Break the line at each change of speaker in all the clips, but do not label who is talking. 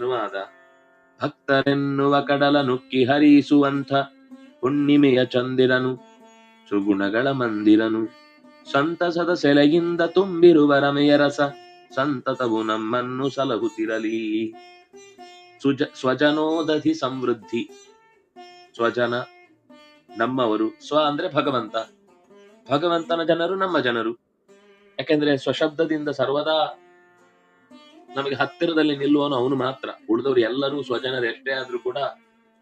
ಅನುವಾದ. ಭಕ್ತರೆನ್ನುವ ಕಡಲ ನುಕ್ಕಿ ಹರಿಸುವಂಥ ಹುಣ್ಣಿಮೆಯ ಚಂದಿರನು, ಸುಗುಣಗಳ ಮಂದಿರನು, ಸಂತಸದ ಸೆಲೆಯಿಂದ ತುಂಬಿರುವ ರಮೆಯ ರಸ ಸಂತತವು ನಮ್ಮನ್ನು ಸಲಹುತ್ತಿರಲಿ. ಸ್ವಜನೋದಧಿ ಸಮೃದ್ಧಿ. ಸ್ವಜನ ನಮ್ಮವರು, ಸ್ವ ಅಂದ್ರೆ ಭಗವಂತ, ಭಗವಂತನ ಜನರು ನಮ್ಮ ಜನರು. ಯಾಕೆಂದ್ರೆ ಸ್ವಶಬ್ದದಿಂದ ಸರ್ವದಾ ನಮಗೆ ಹತ್ತಿರದಲ್ಲಿ ನಿಲ್ಲುವನು ಅವನು ಮಾತ್ರ. ಉಳಿದವರು ಎಲ್ಲರೂ ಸ್ವಜನರು ಎಷ್ಟೇ ಆದ್ರೂ ಕೂಡ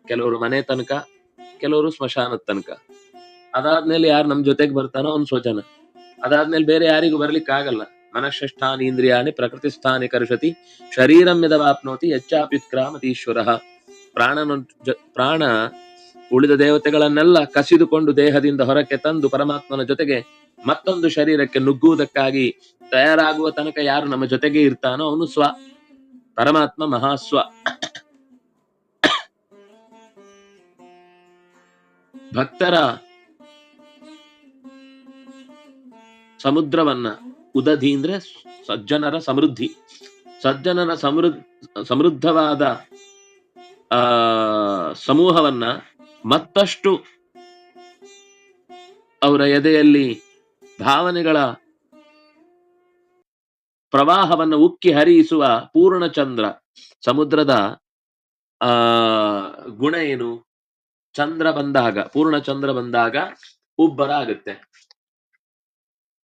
ಕೆಲವರು ಮನೆ ತನಕ, ಕೆಲವರು ಸ್ಮಶಾನದ ತನಕ. ಅದಾದ್ಮೇಲೆ ಯಾರು ನಮ್ ಜೊತೆಗೆ ಬರ್ತಾನೋ ಅವನು ಸ್ವಜನ. ಅದಾದ್ಮೇಲೆ ಬೇರೆ ಯಾರಿಗೂ ಬರ್ಲಿಕ್ಕೆ ಆಗಲ್ಲ. ಮನಃಷ್ಠಾನಿ ಇಂದ್ರಿಯಾಣಿ ಪ್ರಕೃತಿ ಸ್ಥಾನಿ ಕರ್ಷತಿ ಶರೀರಂ ಯದವಾಪ್ನೋತಿ ಯಚ್ಚಾಪ್ಯುತ್ಕ್ರಾಮತೀಶ್ವರ. ಪ್ರಾಣ ಉಳಿದ ದೇವತೆಗಳನ್ನೆಲ್ಲ ಕಸಿದುಕೊಂಡು ದೇಹದಿಂದ ಹೊರಕ್ಕೆ ತಂದು ಪರಮಾತ್ಮನ ಜೊತೆಗೆ ಮತ್ತೊಂದು ಶರೀರಕ್ಕೆ ನುಗ್ಗುವುದಕ್ಕಾಗಿ ತಯಾರಾಗುವ ತನಕ ಯಾರು ನಮ್ಮ ಜೊತೆಗೆ ಇರ್ತಾನೋ ಅವನು ಸ್ವ, ಪರಮಾತ್ಮ ಮಹಾಸ್ವ. ಭಕ್ತರ ಸಮುದ್ರವನ್ನ, ಉದಧಿ ಅಂದ್ರೆ ಸಜ್ಜನರ ಸಮೃದ್ಧಿ, ಸಜ್ಜನರ ಸಮೃದ್ಧವಾದ ಸಮೂಹವನ್ನ ಮತ್ತಷ್ಟು ಅವರ ಎದೆಯಲ್ಲಿ ಭಾವನೆಗಳ ಪ್ರವಾಹವನ್ನು ಉಕ್ಕಿ ಹರಿಸುವ ಪೂರ್ಣಚಂದ್ರ. ಸಮುದ್ರದ ಗುಣ ಏನು? ಚಂದ್ರ ಬಂದಾಗ, ಪೂರ್ಣಚಂದ್ರ ಬಂದಾಗ ಉಬ್ಬರ ಆಗುತ್ತೆ.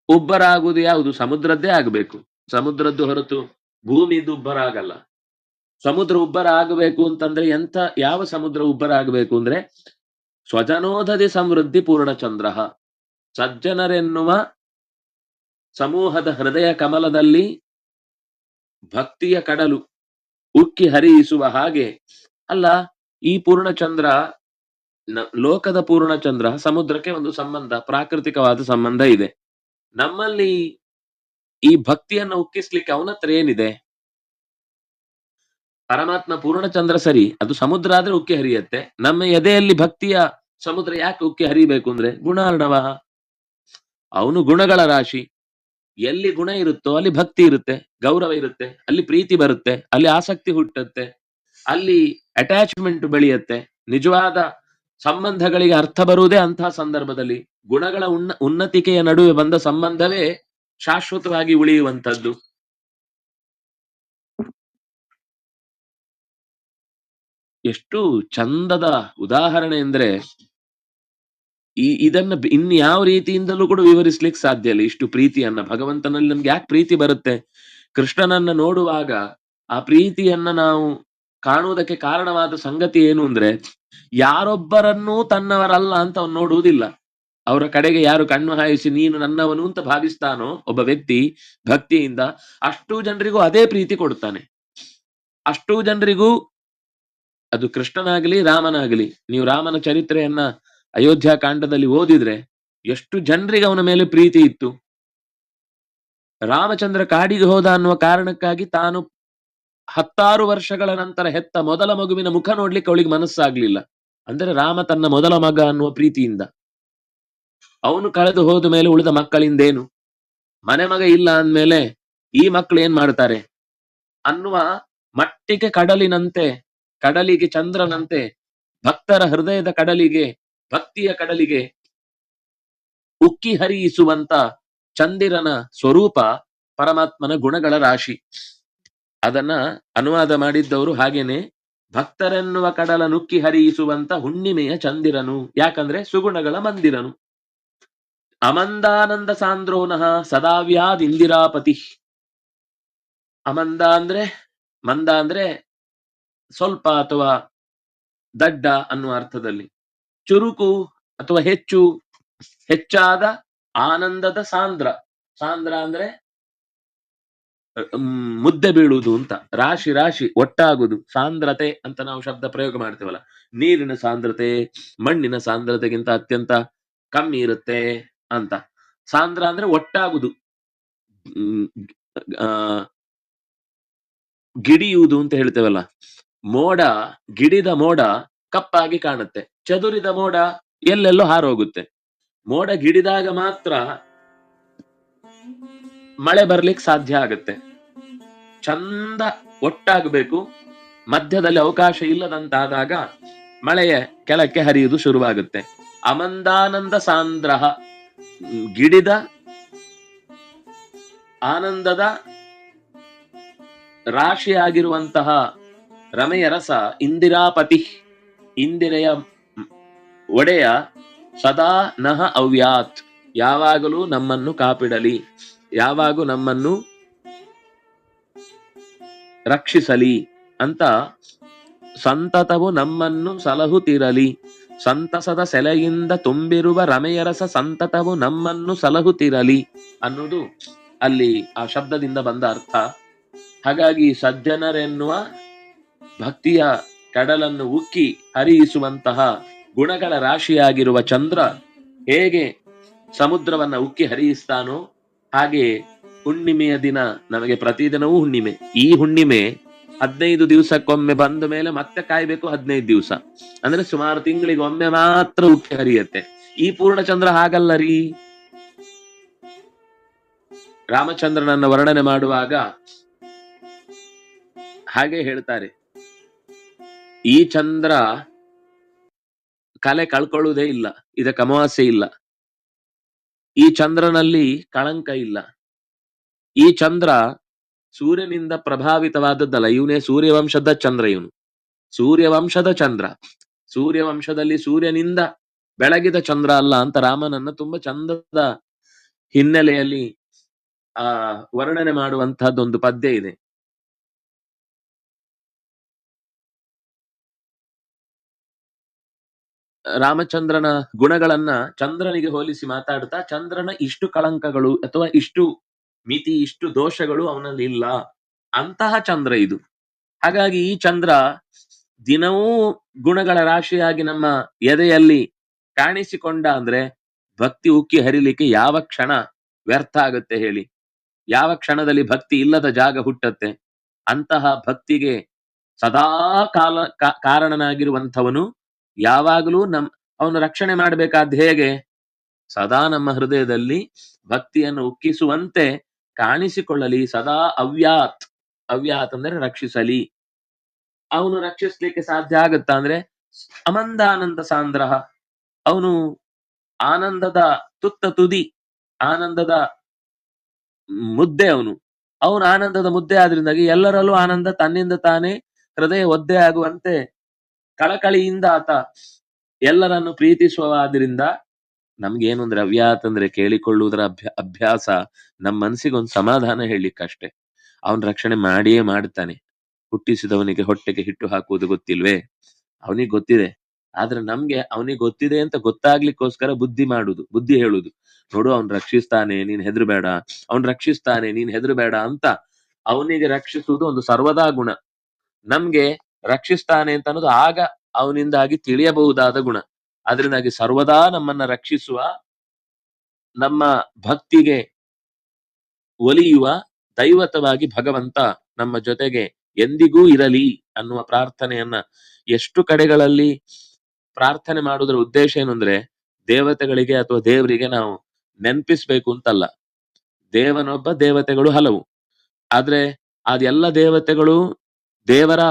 ಉಬ್ಬರ ಆಗುವುದು ಯಾವುದು? ಸಮುದ್ರದ್ದೇ ಆಗಬೇಕು. ಸಮುದ್ರದ್ದು ಹೊರತು ಭೂಮಿದು ಉಬ್ಬರ ಆಗಲ್ಲ. ಸಮುದ್ರ ಉಬ್ಬರ ಆಗಬೇಕು ಅಂತಂದ್ರೆ ಯಾವ ಸಮುದ್ರ ಉಬ್ಬರ ಆಗಬೇಕು ಅಂದ್ರೆ ಸ್ವಜನೋದಧಿ ಸಮೃದ್ಧಿ ಪೂರ್ಣಚಂದ್ರ. ಸಜ್ಜನರೆನ್ನುವ ಸಮೂಹದ ಹೃದಯ ಕಮಲದಲ್ಲಿ ಭಕ್ತಿಯ ಕಡಲು ಉಕ್ಕಿ ಹರಿಯಿಸುವ ಹಾಗೆ. ಅಲ್ಲ, ಈ ಪೂರ್ಣಚಂದ್ರ, ಲೋಕದ ಪೂರ್ಣಚಂದ್ರ, ಸಮುದ್ರಕ್ಕೆ ಒಂದು ಸಂಬಂಧ, ಪ್ರಾಕೃತಿಕವಾದ ಸಂಬಂಧ ಇದೆ. ನಮ್ಮಲ್ಲಿ ಈ ಭಕ್ತಿಯನ್ನು ಉಕ್ಕಿಸ್ಲಿಕ್ಕೆ ಅವನ ಹತ್ರ ಏನಿದೆ? ಪರಮಾತ್ಮ ಪೂರ್ಣಚಂದ್ರ ಸರಿ, ಅದು ಸಮುದ್ರ ಆದ್ರೆ ಉಕ್ಕಿ ಹರಿಯತ್ತೆ. ನಮ್ಮ ಎದೆಯಲ್ಲಿ ಭಕ್ತಿಯ ಸಮುದ್ರ ಯಾಕೆ ಉಕ್ಕಿ ಹರಿಬೇಕು ಅಂದ್ರೆ ಗುಣಾರ್ಣವ. ಅವನು ಗುಣಗಳ ರಾಶಿ. ಎಲ್ಲಿ ಗುಣ ಇರುತ್ತೋ ಅಲ್ಲಿ ಭಕ್ತಿ ಇರುತ್ತೆ, ಗೌರವ ಇರುತ್ತೆ, ಅಲ್ಲಿ ಪ್ರೀತಿ ಬರುತ್ತೆ, ಅಲ್ಲಿ ಆಸಕ್ತಿ ಹುಟ್ಟುತ್ತೆ, ಅಲ್ಲಿ ಅಟ್ಯಾಚ್ಮೆಂಟ್ ಬೆಳೆಯುತ್ತೆ. ನಿಜವಾದ ಸಂಬಂಧಗಳಿಗೆ ಅರ್ಥ ಬರುವುದೇ ಅಂತಹ ಸಂದರ್ಭದಲ್ಲಿ. ಗುಣಗಳ ಉನ್ನತಿಕೆಯ ನಡುವೆ ಬಂದ ಸಂಬಂಧವೇ ಶಾಶ್ವತವಾಗಿ ಉಳಿಯುವಂತದ್ದು. ಎಷ್ಟು ಚಂದದ ಉದಾಹರಣೆ ಅಂದ್ರೆ ಇದನ್ನ ಇನ್ಯಾವ ರೀತಿಯಿಂದಲೂ ಕೂಡ ವಿವರಿಸ್ಲಿಕ್ಕೆ ಸಾಧ್ಯ ಇಲ್ಲ. ಇಷ್ಟು ಪ್ರೀತಿಯನ್ನ ಭಗವಂತನಲ್ಲಿ ನಮ್ಗೆ ಯಾಕೆ ಪ್ರೀತಿ ಬರುತ್ತೆ? ಕೃಷ್ಣನನ್ನ ನೋಡುವಾಗ ಆ ಪ್ರೀತಿಯನ್ನ ನಾವು ಕಾಣುವುದಕ್ಕೆ ಕಾರಣವಾದ ಸಂಗತಿ ಏನು ಅಂದ್ರೆ, ಯಾರೊಬ್ಬರನ್ನೂ ತನ್ನವರಲ್ಲ ಅಂತ ಅವನು ನೋಡುವುದಿಲ್ಲ. ಅವರ ಕಡೆಗೆ ಯಾರು ಕಣ್ಣು ಹಾಯಿಸಿ ನೀನು ನನ್ನವನು ಅಂತ ಭಾವಿಸ್ತಾನೋ ಒಬ್ಬ ವ್ಯಕ್ತಿ ಭಕ್ತಿಯಿಂದ, ಅಷ್ಟೂ ಜನರಿಗೂ ಅದೇ ಪ್ರೀತಿ ಕೊಡ್ತಾನೆ. ಅಷ್ಟೂ ಜನರಿಗೂ, ಅದು ಕೃಷ್ಣನಾಗಲಿ ರಾಮನಾಗಲಿ. ನೀವು ರಾಮನ ಚರಿತ್ರೆಯನ್ನ ಅಯೋಧ್ಯ ಕಾಂಡದಲ್ಲಿ ಓದಿದ್ರೆ ಎಷ್ಟು ಜನರಿಗೆ ಅವನ ಮೇಲೆ ಪ್ರೀತಿ ಇತ್ತು. ರಾಮಚಂದ್ರ ಕಾಡಿಗೆ ಹೋದ ಅನ್ನುವ ಕಾರಣಕ್ಕಾಗಿ ತಾನು 16 ವರ್ಷಗಳ ನಂತರ ಹೆತ್ತ ಮೊದಲ ಮಗುವಿನ ಮುಖ ನೋಡ್ಲಿಕ್ಕೆ ಅವಳಿಗೆ ಮನಸ್ಸಾಗ್ಲಿಲ್ಲ. ಅಂದ್ರೆ ರಾಮ ತನ್ನ ಮೊದಲ ಮಗ ಅನ್ನುವ ಪ್ರೀತಿಯಿಂದ. ಅವನು ಕಳೆದು ಹೋದ ಮೇಲೆ ಉಳಿದ ಮಕ್ಕಳಿಂದೇನು? ಮನೆ ಮಗ ಇಲ್ಲ ಅಂದ್ಮೇಲೆ ಈ ಮಕ್ಕಳು ಏನ್ ಮಾಡ್ತಾರೆ ಅನ್ನುವ ಮಟ್ಟಿಗೆ ಕಡಲಿಗೆ ಚಂದ್ರನಂತೆ ಭಕ್ತರ ಹೃದಯದ ಕಡಲಿಗೆ, ಭಕ್ತಿಯ ಕಡಲಿಗೆ ಉಕ್ಕಿ ಹರಿಯಿಸುವಂತ ಚಂದಿರನ ಸ್ವರೂಪ ಪರಮಾತ್ಮನ ಗುಣಗಳ ರಾಶಿ. ಅದನ್ನ ಅನುವಾದ ಮಾಡಿದ್ದವರು ಹಾಗೇನೆ, ಭಕ್ತರೆನ್ನುವ ಕಡಲ ನುಕ್ಕಿ ಹರಿಯಿಸುವಂತ ಹುಣ್ಣಿಮೆಯ ಚಂದಿರನು. ಯಾಕಂದ್ರೆ ಸುಗುಣಗಳ ಮಂದಿರನು. ಅಮಂದಾನಂದ ಸಾಂದ್ರೋನಃ ಸದಾವ್ಯಾದ್ ಇಂದಿರಾಪತಿ. ಮಂದ ಅಂದ್ರೆ ಸ್ವಲ್ಪ ಅಥವಾ ದಡ್ಡ ಅನ್ನುವ ಅರ್ಥದಲ್ಲಿ. ಚುರುಕು ಅಥವಾ ಹೆಚ್ಚಾದ ಆನಂದದ ಸಾಂದ್ರ ಅಂದ್ರೆ ಮುದ್ದೆ ಬೀಳುವುದು ಅಂತ. ರಾಶಿ ಒಟ್ಟಾಗುದು, ಸಾಂದ್ರತೆ ಅಂತ ನಾವು ಶಬ್ದ ಪ್ರಯೋಗ ಮಾಡ್ತೇವಲ್ಲ. ನೀರಿನ ಸಾಂದ್ರತೆ ಮಣ್ಣಿನ ಸಾಂದ್ರತೆಗಿಂತ ಅತ್ಯಂತ ಕಮ್ಮಿ ಇರುತ್ತೆ ಅಂತ. ಸಾಂದ್ರ ಅಂದ್ರೆ ಒಟ್ಟಾಗುದು, ಗಿಡಿಯುವುದು ಅಂತ ಹೇಳ್ತೇವಲ್ಲ. ಗಿಡಿದ ಮೋಡ ಕಪ್ಪಾಗಿ ಕಾಣುತ್ತೆ, ಚದುರಿದ ಮೋಡ ಎಲ್ಲೆಲ್ಲೋ ಹಾರೋಗುತ್ತೆ. ಮೋಡ ಗಿಡಿದಾಗ ಮಾತ್ರ ಮಳೆ ಬರ್ಲಿಕ್ಕೆ ಸಾಧ್ಯ ಆಗುತ್ತೆ. ಚಂದ ಒಟ್ಟಾಗಬೇಕು, ಮಧ್ಯದಲ್ಲಿ ಅವಕಾಶ ಇಲ್ಲದಂತಾದಾಗ ಮಳೆಯ ಕೆಳಕ್ಕೆ ಹರಿಯುವುದು ಶುರುವಾಗುತ್ತೆ. ಅಮಂದಾನಂದ ಸಾಂದ್ರಹ, ಗಿಡಿದ ಆನಂದದ ರಾಶಿಯಾಗಿರುವಂತಹ ರಮೆಯ ರಸ ಇಂದಿರಾಪತಿ, ಇಂದಿರೆಯ ಒಡೆಯ, ಸದಾ ನಹ ಅವ್ಯಾತ್, ಯಾವಾಗಲೂ ನಮ್ಮನ್ನು ಕಾಪಿಡಲಿ, ಯಾವಾಗೂ ನಮ್ಮನ್ನು ರಕ್ಷಿಸಲಿ ಅಂತ ಸಂತತವು ನಮ್ಮನ್ನು ಸಲಹುತ್ತಿರಲಿ. ಸಂತಸದ ಸೆಲೆಯಿಂದ ತುಂಬಿರುವ ರಮೆಯರಸ ಸಂತತವು ನಮ್ಮನ್ನು ಸಲಹುತ್ತಿರಲಿ ಅನ್ನೋದು ಅಲ್ಲಿ ಆ ಶಬ್ದದಿಂದ ಬಂದ ಅರ್ಥ. ಹಾಗಾಗಿ ಸಜ್ಜನರೆನ್ನುವ ಭಕ್ತಿಯ ಕಡಲನ್ನು ಉಕ್ಕಿ ಹರಿಯಿಸುವಂತಹ ಗುಣಗಳ ರಾಶಿಯಾಗಿರುವ ಚಂದ್ರ ಹೇಗೆ ಸಮುದ್ರವನ್ನ ಉಕ್ಕಿ ಹರಿಯಿಸ್ತಾನೋ ಹಾಗೆ ಹುಣ್ಣಿಮೆಯ ದಿನ ನಮಗೆ ಪ್ರತಿದಿನವೂ ಹುಣ್ಣಿಮೆ. ಈ ಹುಣ್ಣಿಮೆ 15 ದಿವಸಕ್ಕೊಮ್ಮೆ ಬಂದ ಮೇಲೆ ಮತ್ತೆ ಕಾಯ್ಬೇಕು 15 ದಿವಸ, ಅಂದ್ರೆ ಸುಮಾರು ತಿಂಗಳಿಗೆ ಒಮ್ಮೆ ಮಾತ್ರ ಉಕ್ಕಿ ಹರಿಯತ್ತೆ. ಈ ಪೂರ್ಣಚಂದ್ರ ಹಾಗಲ್ಲ ರೀ. ರಾಮಚಂದ್ರನನ್ನ ವರ್ಣನೆ ಮಾಡುವಾಗ ಹಾಗೆ ಹೇಳ್ತಾರೆ, ಈ ಚಂದ್ರ ಕಲೆ ಕಳ್ಕೊಳ್ಳುವುದೇ ಇಲ್ಲ, ಇದಕ್ಕೆ ಅಮಾವಾಸ್ಯೆ ಇಲ್ಲ, ಈ ಚಂದ್ರನಲ್ಲಿ ಕಳಂಕ ಇಲ್ಲ, ಈ ಚಂದ್ರ ಸೂರ್ಯನಿಂದ ಪ್ರಭಾವಿತವಾದದ್ದಲ್ಲ, ಇವನೇ ಸೂರ್ಯವಂಶದ ಚಂದ್ರ, ಇವನು ಸೂರ್ಯವಂಶದ ಚಂದ್ರ, ಸೂರ್ಯವಂಶದಲ್ಲಿ ಸೂರ್ಯನಿಂದ ಬೆಳಗಿದ ಚಂದ್ರ ಅಲ್ಲ ಅಂತ ರಾಮನನ್ನ ತುಂಬಾ ಚಂದದ ಹಿನ್ನೆಲೆಯಲ್ಲಿ ವರ್ಣನೆ ಮಾಡುವಂತಹದ್ದೊಂದು ಪದ್ಯ ಇದೆ. ರಾಮಚಂದ್ರನ ಗುಣಗಳನ್ನ ಚಂದ್ರನಿಗೆ ಹೋಲಿಸಿ ಮಾತಾಡ್ತಾ, ಚಂದ್ರನ ಇಷ್ಟು ಕಳಂಕಗಳು ಅಥವಾ ಇಷ್ಟು ಮಿತಿ, ಇಷ್ಟು ದೋಷಗಳು ಅವನಲ್ಲಿ ಇಲ್ಲ, ಅಂತಹ ಚಂದ್ರ ಇದು. ಹಾಗಾಗಿ ಈ ಚಂದ್ರ ದಿನವೂ ಗುಣಗಳ ರಾಶಿಯಾಗಿ ನಮ್ಮ ಎದೆಯಲ್ಲಿ ಕಾಣಿಸಿಕೊಂಡ ಅಂದ್ರೆ ಭಕ್ತಿ ಉಕ್ಕಿ ಹರಿಲಿಕ್ಕೆ ಯಾವ ಕ್ಷಣ ವ್ಯರ್ಥ ಆಗುತ್ತೆ ಹೇಳಿ? ಯಾವ ಕ್ಷಣದಲ್ಲಿ ಭಕ್ತಿ ಇಲ್ಲದ ಜಾಗ ಹುಟ್ಟತ್ತೆ? ಅಂತಹ ಭಕ್ತಿಗೆ ಸದಾ ಕಾರಣನಾಗಿರುವಂಥವನು ಯಾವಾಗಲೂ ಅವನು ರಕ್ಷಣೆ ಮಾಡಬೇಕಾದ ಹೇಗೆ? ಸದಾ ನಮ್ಮ ಹೃದಯದಲ್ಲಿ ಭಕ್ತಿಯನ್ನು ಉಕ್ಕಿಸುವಂತೆ ಕಾಣಿಸಿಕೊಳ್ಳಲಿ. ಸದಾ ಅವ್ಯಾತ್, ಅವ್ಯಾತ್ ಅಂದ್ರೆ ರಕ್ಷಿಸಲಿ. ಅವನು ರಕ್ಷಿಸ್ಲಿಕ್ಕೆ ಸಾಧ್ಯ ಆಗತ್ತಾ ಅಂದ್ರೆ ಅಮಂದಾನಂದ ಸಾಂದ್ರಹ, ಅವನು ಆನಂದದ ತುತ್ತ ತುದಿ, ಆನಂದದ ಮುದ್ದೆ, ಅವನು ಆನಂದದ ಮುದ್ದೆ ಆದ್ರಿಂದಾಗಿ ಎಲ್ಲರಲ್ಲೂ ಆನಂದ ತನ್ನಿಂದ ತಾನೇ ಹೃದಯ ಒದ್ದೆ ಆಗುವಂತೆ ಕಳಕಳಿಯಿಂದ ಆತ ಎಲ್ಲರನ್ನು ಪ್ರೀತಿಸುವಾದ್ರಿಂದ ನಮ್ಗೇನು ಅಂದ್ರೆ ಅವ್ಯಾತ್ ಅಂದ್ರೆ ಕೇಳಿಕೊಳ್ಳುವುದರ ಅಭ್ಯಾಸ, ನಮ್ಮ ಮನಸ್ಸಿಗೊಂದು ಸಮಾಧಾನ ಹೇಳಲಿಕ್ಕಷ್ಟೇ. ಅವನ್ ರಕ್ಷಣೆ ಮಾಡಿಯೇ ಮಾಡ್ತಾನೆ. ಹುಟ್ಟಿಸಿದವನಿಗೆ ಹೊಟ್ಟೆಗೆ ಹಿಟ್ಟು ಹಾಕುವುದು ಗೊತ್ತಿಲ್ವೇ? ಅವನಿಗೆ ಗೊತ್ತಿದೆ. ಆದ್ರೆ ನಮ್ಗೆ ಅವನಿಗೆ ಗೊತ್ತಿದೆ ಅಂತ ಗೊತ್ತಾಗ್ಲಿಕ್ಕೋಸ್ಕರ ಬುದ್ಧಿ ಹೇಳುದು, ನೋಡು ಅವನ್ ರಕ್ಷಿಸ್ತಾನೆ, ನೀನ್ ಹೆದರ್ಬೇಡ, ಅವನ್ ರಕ್ಷಿಸ್ತಾನೆ, ನೀನ್ ಹೆದರ್ಬೇಡ ಅಂತ ಅವನಿಗೆ ರಕ್ಷಿಸುವುದು ಒಂದು ಸರ್ವದಾ ಗುಣ. ನಮ್ಗೆ ರಕ್ಷಿಸ್ತಾನೆ ಅಂತ ಅನ್ನೋದು ಆಗ ಅವನಿಂದಾಗಿ ತಿಳಿಯಬಹುದಾದ ಗುಣ. ಅದರಿಂದಾಗಿ ಸರ್ವದಾ ನಮ್ಮನ್ನ ರಕ್ಷಿಸುವ, ನಮ್ಮ ಭಕ್ತಿಗೆ ಒಲಿಯುವ ದೈವತವಾಗಿ ಭಗವಂತ ನಮ್ಮ ಜೊತೆಗೆ ಎಂದಿಗೂ ಇರಲಿ ಅನ್ನುವ ಪ್ರಾರ್ಥನೆಯನ್ನ ಎಷ್ಟು ಕಡೆಗಳಲ್ಲಿ ಪ್ರಾರ್ಥನೆ ಮಾಡುವುದರ ಉದ್ದೇಶ ಏನು ಅಂದ್ರೆ, ದೇವತೆಗಳಿಗೆ ಅಥವಾ ದೇವರಿಗೆ ನಾವು ನೆನಪಿಸ್ಬೇಕು ಅಂತಲ್ಲ. ದೇವನೊಬ್ಬ, ದೇವತೆಗಳು ಹಲವು. ಆದ್ರೆ ಅದೆಲ್ಲ ದೇವತೆಗಳು ದೇವರ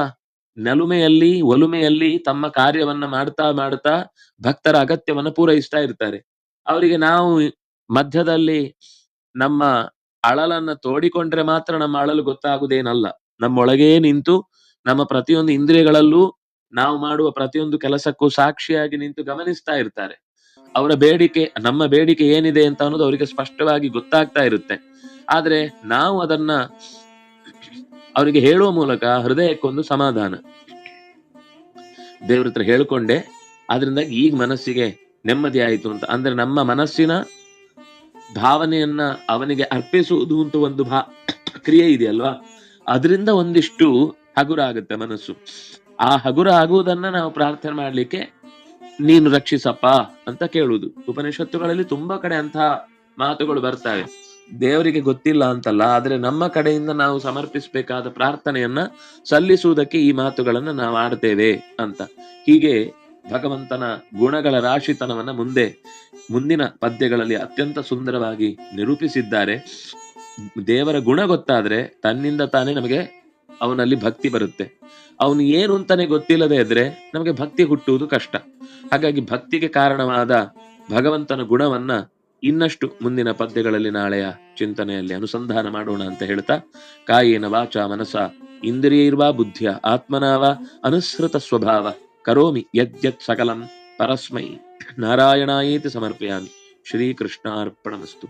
ನಲುಮೆಯಲ್ಲಿ, ಒಲುಮೆಯಲ್ಲಿ ತಮ್ಮ ಕಾರ್ಯವನ್ನ ಮಾಡ್ತಾ ಮಾಡ್ತಾ ಭಕ್ತರ ಅಗತ್ಯವನ್ನ ಪೂರೈಸ್ತಾ ಇರ್ತಾರೆ. ಅವರಿಗೆ ನಾವು ಮಧ್ಯದಲ್ಲಿ ನಮ್ಮ ಅಳಲನ್ನ ತೋಡಿಕೊಂಡ್ರೆ ಮಾತ್ರ ನಮ್ಮ ಅಳಲು ಗೊತ್ತಾಗುವುದೇನಲ್ಲ. ನಮ್ಮೊಳಗೇ ನಿಂತು ನಮ್ಮ ಪ್ರತಿಯೊಂದು ಇಂದ್ರಿಯಗಳಲ್ಲೂ ನಾವು ಮಾಡುವ ಪ್ರತಿಯೊಂದು ಕೆಲಸಕ್ಕೂ ಸಾಕ್ಷಿಯಾಗಿ ನಿಂತು ಗಮನಿಸ್ತಾ ಇರ್ತಾರೆ. ಅವರ ಬೇಡಿಕೆ, ನಮ್ಮ ಬೇಡಿಕೆ ಏನಿದೆ ಅಂತ ಅನ್ನೋದು ಅವರಿಗೆ ಸ್ಪಷ್ಟವಾಗಿ ಗೊತ್ತಾಗ್ತಾ ಇರುತ್ತೆ. ಆದ್ರೆ ನಾವು ಅದನ್ನ ಅವರಿಗೆ ಹೇಳುವ ಮೂಲಕ ಹೃದಯಕ್ಕೊಂದು ಸಮಾಧಾನ, ದೇವ್ರ ಹತ್ರ ಹೇಳ್ಕೊಂಡೆ, ಆದ್ರಿಂದ ಈಗ ಮನಸ್ಸಿಗೆ ನೆಮ್ಮದಿ ಆಯಿತು ಅಂತ. ಅಂದ್ರೆ ನಮ್ಮ ಮನಸ್ಸಿನ ಭಾವನೆಯನ್ನ ಅವನಿಗೆ ಅರ್ಪಿಸುವುದು ಅಂತ ಒಂದು ಕ್ರಿಯೆ ಇದೆಯಲ್ವಾ, ಅದರಿಂದ ಒಂದಿಷ್ಟು ಹಗುರ ಆಗುತ್ತೆ ಮನಸ್ಸು. ಆ ಹಗುರ ಆಗುವುದನ್ನ ನಾವು ಪ್ರಾರ್ಥನೆ ಮಾಡ್ಲಿಕ್ಕೆ ನೀನು ರಕ್ಷಿಸಪ್ಪ ಅಂತ ಕೇಳುವುದು. ಉಪನಿಷತ್ತುಗಳಲ್ಲಿ ತುಂಬಾ ಕಡೆ ಅಂತಹ ಮಾತುಗಳು ಬರ್ತವೆ. ದೇವರಿಗೆ ಗೊತ್ತಿಲ್ಲ ಅಂತಲ್ಲ, ಆದ್ರೆ ನಮ್ಮ ಕಡೆಯಿಂದ ನಾವು ಸಮರ್ಪಿಸಬೇಕಾದ ಪ್ರಾರ್ಥನೆಯನ್ನ ಸಲ್ಲಿಸುವುದಕ್ಕೆ ಈ ಮಾತುಗಳನ್ನ ನಾವು ಆಡ್ತೇವೆ ಅಂತ. ಹೀಗೆ ಭಗವಂತನ ಗುಣಗಳ ರಾಶಿತನವನ್ನ ಮುಂದಿನ ಪದ್ಯಗಳಲ್ಲಿ ಅತ್ಯಂತ ಸುಂದರವಾಗಿ ನಿರೂಪಿಸಿದ್ದಾರೆ. ದೇವರ ಗುಣ ಗೊತ್ತಾದ್ರೆ ತನ್ನಿಂದ ತಾನೇ ನಮಗೆ ಅವನಲ್ಲಿ ಭಕ್ತಿ ಬರುತ್ತೆ. ಅವನು ಏನು ಅಂತಾನೆ ಗೊತ್ತಿಲ್ಲದೆ ಇದ್ರೆ ನಮಗೆ ಭಕ್ತಿ ಹುಟ್ಟುವುದು ಕಷ್ಟ. ಹಾಗಾಗಿ ಭಕ್ತಿಗೆ ಕಾರಣವಾದ ಭಗವಂತನ ಗುಣವನ್ನ ಇನ್ನಷ್ಟು ಮುಂದಿನ ಪದ್ಯಗಳಲ್ಲಿ ನಾಳೆಯ ಚಿಂತನೆಯಲ್ಲಿ ಅನುಸಂಧಾನ ಮಾಡೋಣ ಅಂತ ಹೇಳ್ತಾ, ಕಾಯೇನ ವಾಚ ಮನಸ ಇಂದ್ರಿಯೈರ್ವಾ ಬುದ್ಧಿಯ ಆತ್ಮನಾವ ಅನುಸೃತ ಸ್ವಭಾವ ಕರೋಮಿ ಯದ್ಯತ್ ಸಕಲಂ ಪರಸ್ಮೈ ನಾರಾಯಣಾಯೇತಿ ಸಮರ್ಪಯಾಮಿ. ಶ್ರೀಕೃಷ್ಣಾರ್ಪಣಮಸ್ತು.